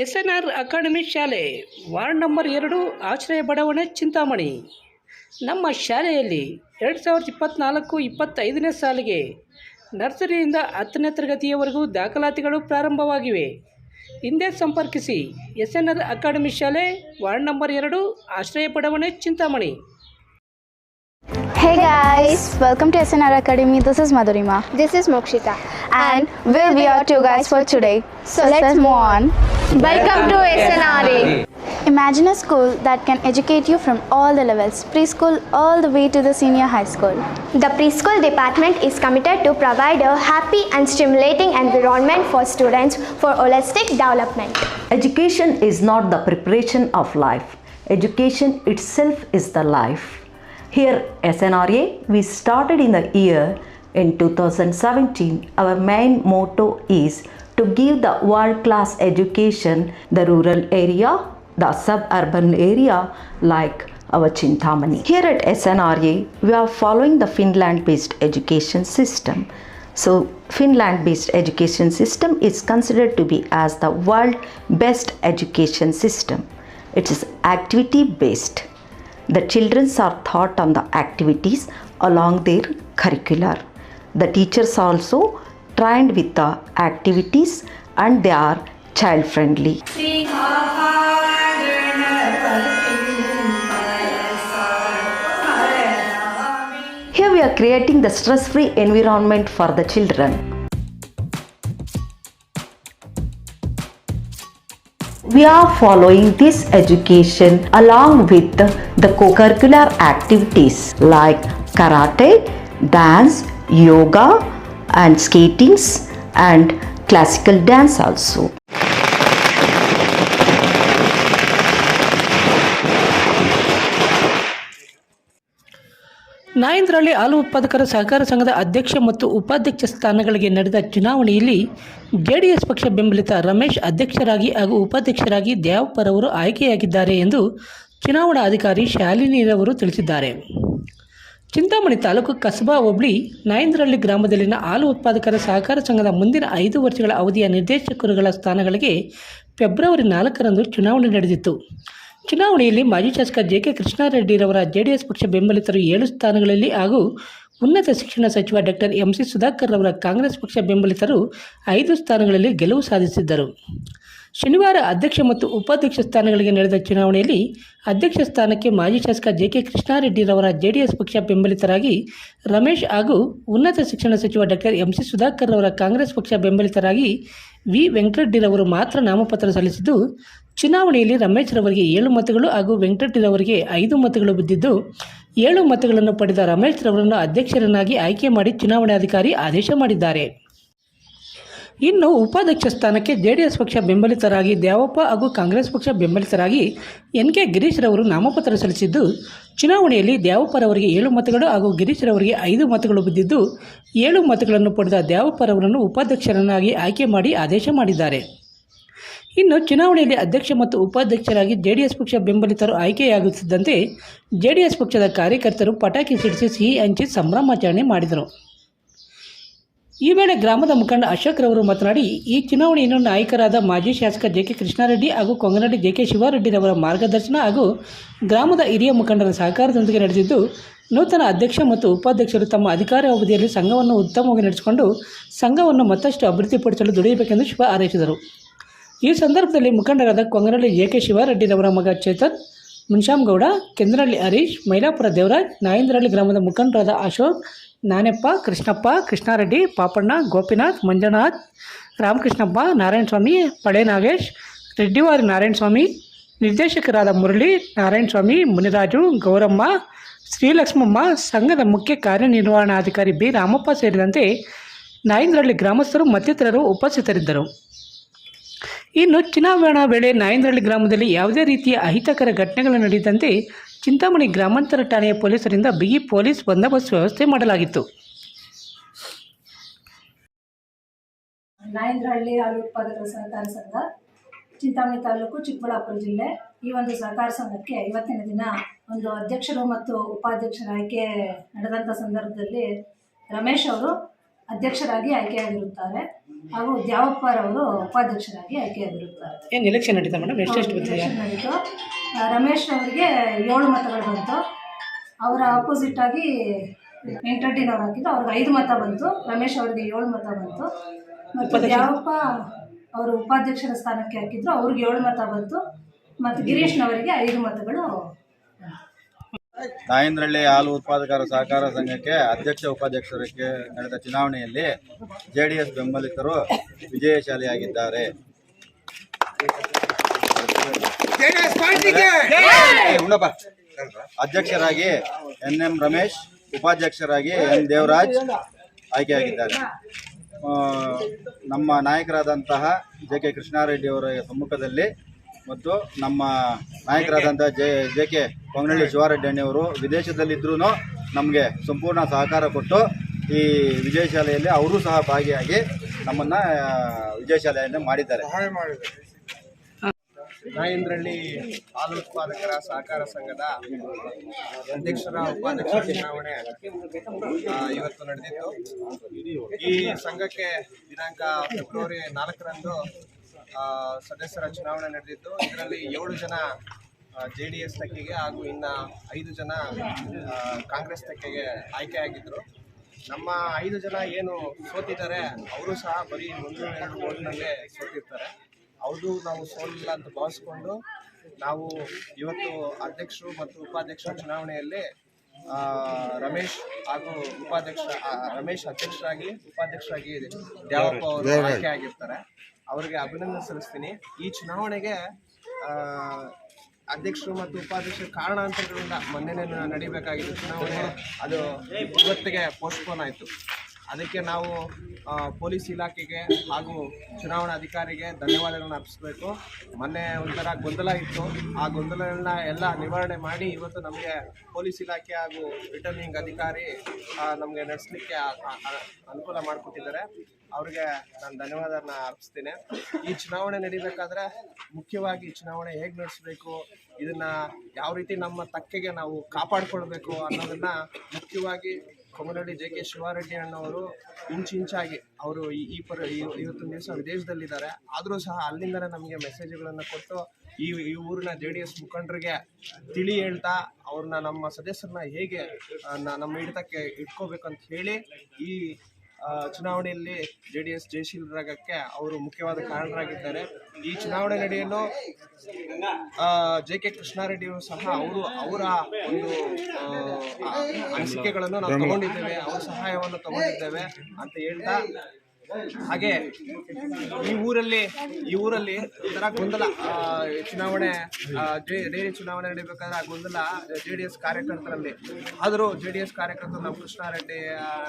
ಎಸ್.ಎನ್.ಆರ್ academy ಶಾಲೆ ward number 2 ಆಶ್ರಯ ಬಡಾವಣೆ ಚಿಂತಾಮಣಿ. ನಮ್ಮ ಶಾಲೆಯಲ್ಲಿ 2024-25ನೇ ಸಾಲಿಗೆ ನರ್ಸರಿಯಿಂದ 10ನೇ ತರಗತಿಯವರೆಗೂ ದಾಖಲಾತಿಗಳು ಪ್ರಾರಂಭವಾಗಿವೆ. ಹಿಂದೆ ಸಂಪರ್ಕಿಸಿ. ಎಸ್.ಎನ್.ಆರ್ ಅಕಾಡೆಮಿ ಶಾಲೆ ವಾರ್ಡ್ ನಂಬರ್ 2 ಆಶ್ರಯ ಬಡಾವಣೆ Chintamani. Hey guys, welcome to SNR Academy. This is Madhurima. This is Mokshita. And we'll be your two guys for today. So let's move on. Welcome to SNRA. Imagine a school that can educate you from all the levels, preschool all the way to the senior high school. The preschool department is committed to provide a happy and stimulating environment for students for holistic development. Education is not the preparation of life. Education itself is the life. Here SNRA, we started in the year in 2017. Our main motto is to give the world-class education the rural area, the suburban area like our Chintamani. Here at SNRA, we are following the Finland-based education system. So Finland-based education system is considered to be as the world best education system. It is activity-based. The children are taught on the activities along their curricular. The teachers also trained with the activities and they are child friendly. Here we are creating the stress-free environment for the children. We are following this education along with the co-curricular activities like karate, dance, yoga and skatings and classical dance also. ನಾಯಂದ್ರಹಳ್ಳಿ ಹಾಲು ಉತ್ಪಾದಕರ ಸಹಕಾರ ಸಂಘದ ಅಧ್ಯಕ್ಷ ಮತ್ತು ಉಪಾಧ್ಯಕ್ಷ ಸ್ಥಾನಗಳಿಗೆ ನಡೆದ ಚುನಾವಣೆಯಲ್ಲಿ ಜೆಡಿಎಸ್ ಪಕ್ಷ ಬೆಂಬಲಿತ ರಮೇಶ್ ಅಧ್ಯಕ್ಷರಾಗಿ ಹಾಗೂ ಉಪಾಧ್ಯಕ್ಷರಾಗಿ ದ್ಯಾವಪ್ಪರವರು ಆಯ್ಕೆಯಾಗಿದ್ದಾರೆ ಎಂದು ಚುನಾವಣಾಧಿಕಾರಿ ಶಾಲಿನಿರವರು ತಿಳಿಸಿದ್ದಾರೆ. ಚಿಂತಾಮಣಿ ತಾಲೂಕು ಕಸಬಾ ಹೋಬಳಿ ನಾಯಂದ್ರಹಳ್ಳಿ ಗ್ರಾಮದಲ್ಲಿನ ಹಾಲು ಉತ್ಪಾದಕರ ಸಹಕಾರ ಸಂಘದ ಮುಂದಿನ 5 ವರ್ಷಗಳ ಅವಧಿಯ ನಿರ್ದೇಶಕರುಗಳ ಸ್ಥಾನಗಳಿಗೆ ಫೆಬ್ರವರಿ 4ರಂದು ಚುನಾವಣೆ ನಡೆದಿತ್ತು. ಚುನಾವಣೆಯಲ್ಲಿ ಮಾಜಿ ಶಾಸಕ ಜೆ.ಕೆ. ಕೃಷ್ಣಾರೆಡ್ಡಿರವರ ಜೆಡಿಎಸ್ ಪಕ್ಷ ಬೆಂಬಲಿತರು 7 ಸ್ಥಾನಗಳಲ್ಲಿ ಹಾಗೂ ಉನ್ನತ ಶಿಕ್ಷಣ ಸಚಿವ ಡಾಕ್ಟರ್ ಎಂ.ಸಿ. ಸುಧಾಕರ್ ರವರ ಕಾಂಗ್ರೆಸ್ ಪಕ್ಷ ಬೆಂಬಲಿತರು 5 ಸ್ಥಾನಗಳಲ್ಲಿ ಗೆಲುವು ಸಾಧಿಸಿದ್ದರು. ಶನಿವಾರ ಅಧ್ಯಕ್ಷ ಮತ್ತು ಉಪಾಧ್ಯಕ್ಷ ಸ್ಥಾನಗಳಿಗೆ ನಡೆದ ಚುನಾವಣೆಯಲ್ಲಿ ಅಧ್ಯಕ್ಷ ಸ್ಥಾನಕ್ಕೆ ಮಾಜಿ ಶಾಸಕ ಜೆ.ಕೆ. ಕೃಷ್ಣಾರೆಡ್ಡಿರವರ ಜೆಡಿಎಸ್ ಪಕ್ಷ ಬೆಂಬಲಿತರಾಗಿ ರಮೇಶ್ ಹಾಗೂ ಉನ್ನತ ಶಿಕ್ಷಣ ಸಚಿವ ಡಾಕ್ಟರ್ ಎಂ.ಸಿ. ಸುಧಾಕರ್ ರವರ ಕಾಂಗ್ರೆಸ್ ಪಕ್ಷ ಬೆಂಬಲಿತರಾಗಿ ವಿ. ವೆಂಕಟರೆಡ್ಡಿರವರು ಮಾತ್ರ ನಾಮಪತ್ರ ಸಲ್ಲಿಸಿದ್ದು, ಚುನಾವಣೆಯಲ್ಲಿ ರಮೇಶ್ ರವರಿಗೆ 7 ಮತಗಳು ಹಾಗೂ ವೆಂಕಟರೆಡ್ಡಿರವರಿಗೆ 5 ಮತಗಳು ಬಿದ್ದಿದ್ದು, 7 ಮತಗಳನ್ನು ಪಡೆದ ರಮೇಶ್ ರವರನ್ನು ಅಧ್ಯಕ್ಷರನ್ನಾಗಿ ಆಯ್ಕೆ ಮಾಡಿ ಚುನಾವಣಾಧಿಕಾರಿ ಆದೇಶ ಮಾಡಿದ್ದಾರೆ. ಇನ್ನು ಉಪಾಧ್ಯಕ್ಷ ಸ್ಥಾನಕ್ಕೆ ಜೆಡಿಎಸ್ ಪಕ್ಷ ಬೆಂಬಲಿತರಾಗಿ ದ್ಯಾವಪ್ಪ ಹಾಗೂ ಕಾಂಗ್ರೆಸ್ ಪಕ್ಷ ಬೆಂಬಲಿತರಾಗಿ ಎನ್.ಕೆ. ಗಿರೀಶ್ ರವರು ನಾಮಪತ್ರ ಸಲ್ಲಿಸಿದ್ದು, ಚುನಾವಣೆಯಲ್ಲಿ ದ್ಯಾವಪ್ಪರವರಿಗೆ 7 ಮತಗಳು ಹಾಗೂ ಗಿರೀಶ್ ರವರಿಗೆ 5 ಮತಗಳು ಬಿದ್ದಿದ್ದು, 7 ಮತಗಳನ್ನು ಪಡೆದ ದ್ಯಾವಪ್ಪರವರನ್ನು ಉಪಾಧ್ಯಕ್ಷರನ್ನಾಗಿ ಆಯ್ಕೆ ಮಾಡಿ ಆದೇಶ ಮಾಡಿದ್ದಾರೆ. ಇನ್ನು ಚುನಾವಣೆಯಲ್ಲಿ ಅಧ್ಯಕ್ಷ ಮತ್ತು ಉಪಾಧ್ಯಕ್ಷರಾಗಿ ಜೆಡಿಎಸ್ ಪಕ್ಷ ಬೆಂಬಲಿತರು ಆಯ್ಕೆಯಾಗುತ್ತಿದ್ದಂತೆ ಜೆಡಿಎಸ್ ಪಕ್ಷದ ಕಾರ್ಯಕರ್ತರು ಪಟಾಕಿ ಸಿಡಿಸಿ ಸಿಹಿ ಹಂಚಿ ಸಂಭ್ರಮಾಚರಣೆ ಮಾಡಿದರು. ಈ ವೇಳೆ ಗ್ರಾಮದ ಮುಖಂಡ ಅಶೋಕ್ ರವರು ಮಾತನಾಡಿ, ಈ ಚುನಾವಣೆಯನ್ನು ನಾಯಕರಾದ ಮಾಜಿ ಶಾಸಕ ಜೆ.ಕೆ. ಕೃಷ್ಣಾರೆಡ್ಡಿ ಹಾಗೂ ಕೊಂಗನಡಿ ಜೆ.ಕೆ. ಶಿವಾರೆಡ್ಡಿರವರ ಮಾರ್ಗದರ್ಶನ ಹಾಗೂ ಗ್ರಾಮದ ಹಿರಿಯ ಮುಖಂಡರ ಸಹಕಾರದೊಂದಿಗೆ ನಡೆದಿದ್ದು, ನೂತನ ಅಧ್ಯಕ್ಷ ಮತ್ತು ಉಪಾಧ್ಯಕ್ಷರು ತಮ್ಮ ಅಧಿಕಾರಾವಧಿಯಲ್ಲಿ ಸಂಘವನ್ನು ಉತ್ತಮವಾಗಿ ನಡೆಸಿಕೊಂಡು ಸಂಘವನ್ನು ಮತ್ತಷ್ಟು ಅಭಿವೃದ್ಧಿಪಡಿಸಲು ದುಡಿಯಬೇಕೆಂದು ಶುಭ ಹಾರೈಸಿದರು. ಈ ಸಂದರ್ಭದಲ್ಲಿ ಮುಖಂಡರಾದ ಕೊಂಗನಹಳ್ಳಿ ಜೆ.ಕೆ. ಶಿವಾರೆಡ್ಡಿರವರ ಮಗ ಚೇತನ್, ಮುನ್ಶಾಮ್ಗೌಡ, ಕೆಂದನಹಳ್ಳಿ ಹರೀಶ್, ಮೈಲಾಪುರ ದೇವರಾಜ್, ನಾಯಂದ್ರಹಳ್ಳಿ ಗ್ರಾಮದ ಮುಖಂಡರಾದ ಅಶೋಕ್, ನಾನೆಪ್ಪ, ಕೃಷ್ಣಪ್ಪ, ಕೃಷ್ಣಾರೆಡ್ಡಿ, ಪಾಪಣ್ಣ, ಗೋಪಿನಾಥ್, ಮಂಜುನಾಥ್, ರಾಮಕೃಷ್ಣಪ್ಪ, ನಾರಾಯಣಸ್ವಾಮಿ, ಪಳೆ ನಾಗೇಶ್, ರೆಡ್ಡಿವಾರಿ ನಾರಾಯಣಸ್ವಾಮಿ, ನಿರ್ದೇಶಕರಾದ ಮುರಳಿ, ನಾರಾಯಣಸ್ವಾಮಿ, ಮುನಿರಾಜು, ಗೌರಮ್ಮ, ಶ್ರೀಲಕ್ಷ್ಮಮ್ಮ, ಸಂಘದ ಮುಖ್ಯ ಕಾರ್ಯನಿರ್ವಹಣಾಧಿಕಾರಿ ಬಿ. ರಾಮಪ್ಪ ಸೇರಿದಂತೆ ನಾಯಂದ್ರಹಳ್ಳಿ ಗ್ರಾಮಸ್ಥರು ಮತ್ತಿತರರು ಉಪಸ್ಥಿತರಿದ್ದರು. ಇನ್ನು ಚುನಾವಣಾ ವೇಳೆ ನಾಯಂದ್ರಹಳ್ಳಿ ಗ್ರಾಮದಲ್ಲಿ ಯಾವುದೇ ರೀತಿಯ ಅಹಿತಕರ ಘಟನೆಗಳು ನಡೆದಂತೆ ಚಿಂತಾಮಣಿ ಗ್ರಾಮಾಂತರ ಠಾಣೆಯ ಪೊಲೀಸರಿಂದ ಬಿಗಿ ಪೊಲೀಸ್ ಬಂದೋಬಸ್ತ್ ವ್ಯವಸ್ಥೆ ಮಾಡಲಾಗಿತ್ತು. ನಾಯಂದ್ರಹಳ್ಳಿ ಹಾಲು ಉತ್ಪಾದಕರ ಸಹಕಾರ ಸಂಘ, ಚಿಂತಾಮಣಿ ತಾಲೂಕು, ಚಿಕ್ಕಬಳ್ಳಾಪುರ ಜಿಲ್ಲೆ. ಈ ಒಂದು ಸಹಕಾರ ಸಂಘಕ್ಕೆ ಇವತ್ತಿನ ದಿನ ಒಂದು ಅಧ್ಯಕ್ಷರು ಮತ್ತು ಉಪಾಧ್ಯಕ್ಷರ ಆಯ್ಕೆ ನಡೆದಂಥ ಸಂದರ್ಭದಲ್ಲಿ ರಮೇಶ್ ಅವರು ಅಧ್ಯಕ್ಷರಾಗಿ ಆಯ್ಕೆಯಾಗಿರುತ್ತಾರೆ ಹಾಗೂ ದ್ಯಾವಪ್ಪರವರು ಉಪಾಧ್ಯಕ್ಷರಾಗಿ ಆಯ್ಕೆಯಾಗಿರುತ್ತಾರೆ. ಏನು ಎಲೆಕ್ಷನ್ ನಡೀತಾ ಮೇಡಮ್? ಎಷ್ಟು ಬರ್ತೀವಿ? ಎಲೆಕ್ಷನ್ ನಡೀತು. ರಮೇಶ್ ಅವರಿಗೆ 7 ಮತಗಳು ಬಂತು. ಅವರ ಆಪೋಸಿಟಾಗಿ ವೆಂಕಟರೆಡ್ಡಿನವ್ರು ಹಾಕಿದ್ದು, ಅವ್ರಿಗೆ 5 ಮತ ಬಂತು. ರಮೇಶ್ ಅವರಿಗೆ 7 ಮತ ಬಂತು. ಮತ್ತು ದ್ಯಾವಪ್ಪ ಅವರು ಉಪಾಧ್ಯಕ್ಷರ ಸ್ಥಾನಕ್ಕೆ ಹಾಕಿದ್ರು, ಅವ್ರಿಗೆ 7 ಮತ ಬಂತು. ಮತ್ತು ಗಿರೀಶ್ನವರಿಗೆ 5 ಮತಗಳು. ತಾಯಂದ್ರಳ್ಳಿ ಹಾಲು ಉತ್ಪಾದಕರ ಸಹಕಾರ ಸಂಘಕ್ಕೆ ಅಧ್ಯಕ್ಷ ಉಪಾಧ್ಯಕ್ಷರಿಗೆ ನಡೆದ ಚುನಾವಣೆಯಲ್ಲಿ JDS ಬೆಂಬಲಿತರು ವಿಜಯಶಾಲಿಯಾಗಿದ್ದಾರೆ. ಅಧ್ಯಕ್ಷರಾಗಿ NM ರಮೇಶ್, ಉಪಾಧ್ಯಕ್ಷರಾಗಿ N ದೇವರಾಜ್ ಆಯ್ಕೆಯಾಗಿದ್ದಾರೆ. ನಮ್ಮ ನಾಯಕರಾದಂತಹ JK ಕೃಷ್ಣಾರೆಡ್ಡಿ ಅವರ ಸಮ್ಮುಖದಲ್ಲಿ ಮತ್ತು ನಮ್ಮ ನಾಯಕರಾದಂಥ JK ಪೊಂಗನಹಳ್ಳಿ ಶಿವಾರೆಡ್ಡಿ ಅಣ್ಣವರು ವಿದೇಶದಲ್ಲಿದ್ದರೂ ನಮಗೆ ಸಂಪೂರ್ಣ ಸಹಕಾರ ಕೊಟ್ಟು ಈ ವಿಜಯಶಾಲೆಯಲ್ಲಿ ಅವರು ಸಹ ಭಾಗಿಯಾಗಿ ನಮ್ಮನ್ನು ವಿಜಯಶಾಲೆಯನ್ನು ಮಾಡಿದ್ದಾರೆ. ತಾಯಂದ್ರಳ್ಳಿ ಹಾಲು ಉತ್ಪಾದಕರ ಸಹಕಾರ ಸಂಘದ ಅಧ್ಯಕ್ಷರ ಉಪಾಧ್ಯಕ್ಷರ ಚುನಾವಣೆ ಇವತ್ತು ನಡೆದಿತ್ತು. ಈ ಸಂಘಕ್ಕೆ ದಿನಾಂಕ ಫೆಬ್ರವರಿ 4ರಂದು ಸದಸ್ಯರ ಚುನಾವಣೆ ನಡೆದಿತ್ತು. ಇದರಲ್ಲಿ 7 ಜನ JDS ತೆಕ್ಕೆಗೆ ಹಾಗೂ ಇನ್ನು 5 ಜನ ಕಾಂಗ್ರೆಸ್ ತೆಕ್ಕೆಗೆ ಆಯ್ಕೆಯಾಗಿದ್ದರು. ನಮ್ಮ 5 ಜನ ಏನು ಸೋತಿದ್ದಾರೆ ಅವರು ಸಹ ಬರೀ 1-2 ಓಟ್ನಲ್ಲೇ ಸೋತಿರ್ತಾರೆ. ಅವ್ರದ್ದು ನಾವು ಸೋಲಿಲ್ಲ ಅಂತ ಭಾವಿಸ್ಕೊಂಡು ನಾವು ಇವತ್ತು ಅಧ್ಯಕ್ಷರು ಮತ್ತು ಉಪಾಧ್ಯಕ್ಷರ ಚುನಾವಣೆಯಲ್ಲಿ ರಮೇಶ್ ಹಾಗೂ ರಮೇಶ್ ಅಧ್ಯಕ್ಷರಾಗಿ ಉಪಾಧ್ಯಕ್ಷರಾಗಿ ದ್ಯಾವಪ್ಪ ಅವರು ಆಯ್ಕೆ ಆಗಿರ್ತಾರೆ. ಅವರಿಗೆ ಅಭಿನಂದನೆ ಸಲ್ಲಿಸ್ತೀನಿ. ಈ ಚುನಾವಣೆಗೆ ಅಧ್ಯಕ್ಷರು ಮತ್ತು ಉಪಾಧ್ಯಕ್ಷರ ಕಾರಣಾಂತರಗಳಿಂದ ಮೊನ್ನೆ ನಡೀಬೇಕಾಗಿತ್ತು ಚುನಾವಣೆ, ಅದು ಇವತ್ತಿಗೆ ಪೋಸ್ಟ್ಪೋನ್ ಆಯಿತು. ಅದಕ್ಕೆ ನಾವು ಪೊಲೀಸ್ ಇಲಾಖೆಗೆ ಹಾಗೂ ಚುನಾವಣಾಧಿಕಾರಿಗೆ ಧನ್ಯವಾದಗಳನ್ನ ಅರ್ಪಿಸಬೇಕು. ಮೊನ್ನೆ ಒಂಥರ ಗೊಂದಲ ಇತ್ತು, ಆ ಗೊಂದಲಗಳನ್ನ ಎಲ್ಲ ನಿವಾರಣೆ ಮಾಡಿ ಇವತ್ತು ನಮಗೆ ಪೊಲೀಸ್ ಇಲಾಖೆ ಹಾಗೂ ರಿಟರ್ನಿಂಗ್ ಅಧಿಕಾರಿ ನಮಗೆ ನಡೆಸಲಿಕ್ಕೆ ಅನುಕೂಲ ಮಾಡಿಕೊಟ್ಟಿದ್ದಾರೆ. ಅವ್ರಿಗೆ ನಾನು ಧನ್ಯವಾದನ ಅರ್ಪಿಸ್ತೀನಿ. ಈ ಚುನಾವಣೆ ನಡೀಬೇಕಾದ್ರೆ ಮುಖ್ಯವಾಗಿ ಚುನಾವಣೆ ಹೇಗೆ ನಡೆಸಬೇಕು, ಇದನ್ನು ಯಾವ ರೀತಿ ನಮ್ಮ ತಕ್ಕೆಗೆ ನಾವು ಕಾಪಾಡಿಕೊಳ್ಬೇಕು ಅನ್ನೋದನ್ನು ಮುಖ್ಯವಾಗಿ ಕೊಮರಳ್ಳಿ JK ಶಿವಾರೆಡ್ಡಿ ಅಣ್ಣವರು ಇಂಚಾಗಿ ಅವರು ಇವತ್ತೊಂದು ದಿವಸ ವಿದೇಶದಲ್ಲಿದ್ದಾರೆ. ಆದರೂ ಸಹ ಅಲ್ಲಿಂದಲೇ ನಮಗೆ ಮೆಸೇಜ್ಗಳನ್ನು ಕೊಟ್ಟು ಈ ಊರಿನ JDS ಮುಖಂಡರಿಗೆ ತಿಳಿ ಹೇಳ್ತಾ ಅವ್ರನ್ನ ನಮ್ಮ ಸದಸ್ಯರನ್ನ ಹೇಗೆ ನಮ್ಮ ಹಿಡಿತಕ್ಕೆ ಇಟ್ಕೋಬೇಕಂತ ಹೇಳಿ ಈ ಚುನಾವಣೆಯಲ್ಲಿ JDS ಜಯಶೀಲರಾಗಕ್ಕೆ ಅವರು ಮುಖ್ಯವಾದ ಕಾರಣರಾಗಿದ್ದಾರೆ. ಈ ಚುನಾವಣೆ ನಡೆಯಲು JK ಕೃಷ್ಣಾರೆಡ್ಡಿಯವರು ಸಹ ಅವರ ಒಂದು ಅನಿಸಿಕೆಗಳನ್ನು ನಾವು ತಗೊಂಡಿದ್ದೇವೆ, ಅವರ ಸಹಾಯವನ್ನು ತಗೊಂಡಿದ್ದೇವೆ ಅಂತ ಹೇಳ್ತಾ, ಹಾಗೆ ಈ ಊರಲ್ಲಿ ಈ ಥರ ಗೊಂದಲ ಚುನಾವಣೆ ಡೈರಿ ಚುನಾವಣೆ ನಡೀಬೇಕಾದ್ರೆ ಆ ಗೊಂದಲ JDS ಕಾರ್ಯಕರ್ತರಲ್ಲಿ. ಆದರೂ JDS ಕಾರ್ಯಕರ್ತರು ನಮ್ಮ ಕೃಷ್ಣಾರೆಡ್ಡಿ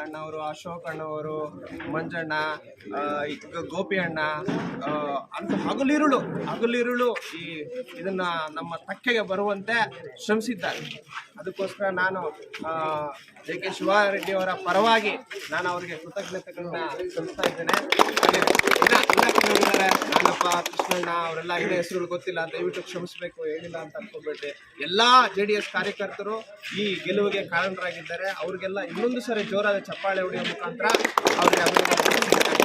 ಅಣ್ಣವರು, ಅಶೋಕ್ ಅಣ್ಣವರು, ಮಂಜಣ್ಣ, ಗೋಪಿ ಅಣ್ಣ ಅಂತ ಹಗಲಿರುಳು ಇದನ್ನ ನಮ್ಮ ತಕ್ಕೆಗೆ ಬರುವಂತೆ ಶ್ರಮಿಸಿದ್ದಾರೆ. ಅದಕ್ಕೋಸ್ಕರ ನಾನು JK ಶಿವಾರೆಡ್ಡಿ ಅವರ ಪರವಾಗಿ ನಾನು ಅವರಿಗೆ ಕೃತಜ್ಞತೆಗಳನ್ನ ಸಲ್ಲಿಸ್ತಾ ಇದ್ದೇನೆ. ನಾನಪ್ಪ, ಕೃಷ್ಣಣ್ಣ ಅವರೆಲ್ಲ ಇದೇ ಹೆಸರುಗಳು ಗೊತ್ತಿಲ್ಲ, ದಯವಿಟ್ಟು ಕ್ಷಮಿಸಬೇಕು, ಹೇಳಿಲ್ಲ ಅಂತ ಅನ್ಕೋಬೇಡಿ. ಎಲ್ಲ JDS ಕಾರ್ಯಕರ್ತರು ಈ ಗೆಲುವಿಗೆ ಕಾರಣರಾಗಿದ್ದಾರೆ. ಅವ್ರಿಗೆಲ್ಲ ಇನ್ನೊಂದು ಸರಿ ಜೋರಾದ ಚಪ್ಪಾಳೆ ಹೊಡೆಯುವ ಮುಖಾಂತರ ಅವರಿಗೆ ಅಭಿನಂದನೆ.